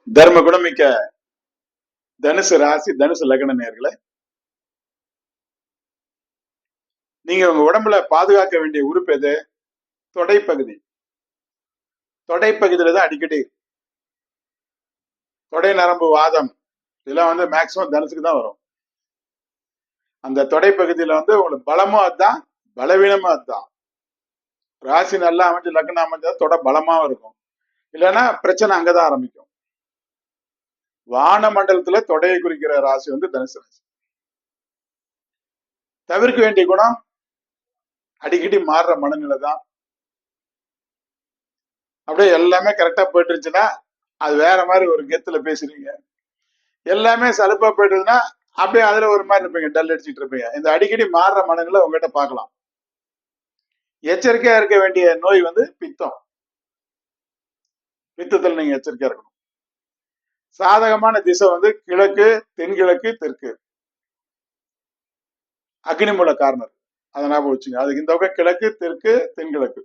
தர்ம குணமிக்க தனுசு ராசி தனுசு லக்ன நேயர்களே, நீங்க உங்க உடம்புல பாதுகாக்க வேண்டிய உறுப்பு எது? தொடைப்பகுதி. தொடைப்பகுதியில தான் அடிக்கடி தொடை நரம்பு வாதம் இதெல்லாம் மேக்சிமம் தனுசுக்கு தான் வரும். அந்த தொடைப்பகுதியில உங்களுக்கு பலமும் அதுதான், பலவீனமும் அதுதான். ராசி நல்லா அமைஞ்சு லக்னம் அமைஞ்சா தொடை பலமாவும் இருக்கும், இல்லைன்னா பிரச்சனை அங்கதான் ஆரம்பிக்கும். வான மண்டலத்துல தொடையை குறிக்கிற ராசி தனுசு ராசி. தவிர்க்க வேண்டிய குணம் அடிக்கடி மாறுற மனநிலை தான். அப்படியே எல்லாமே கரெக்டா போயிட்டு இருந்துச்சுன்னா அது வேற மாதிரி ஒரு கெத்துல பேசுறீங்க. எல்லாமே சலுப்பா போயிட்டுதுன்னா அப்படியே அதுல ஒரு மாதிரி இருப்பீங்க, டல் அடிச்சுட்டு இருப்பீங்க. இந்த அடிக்கடி மாறுற மனநிலை உங்ககிட்ட பார்க்கலாம். எச்சரிக்கையா இருக்க வேண்டிய நோய் பித்தம். பித்தத்தில் நீங்க எச்சரிக்கையா இருக்கணும். சாதகமான திசை கிழக்கு, தென்கிழக்கு, தெற்கு. அக்னிமூல காரணர் அதை ஞாபகம் வச்சுங்க. அதுக்கு இந்த பக்கம் கிழக்கு, தெற்கு, தென்கிழக்கு.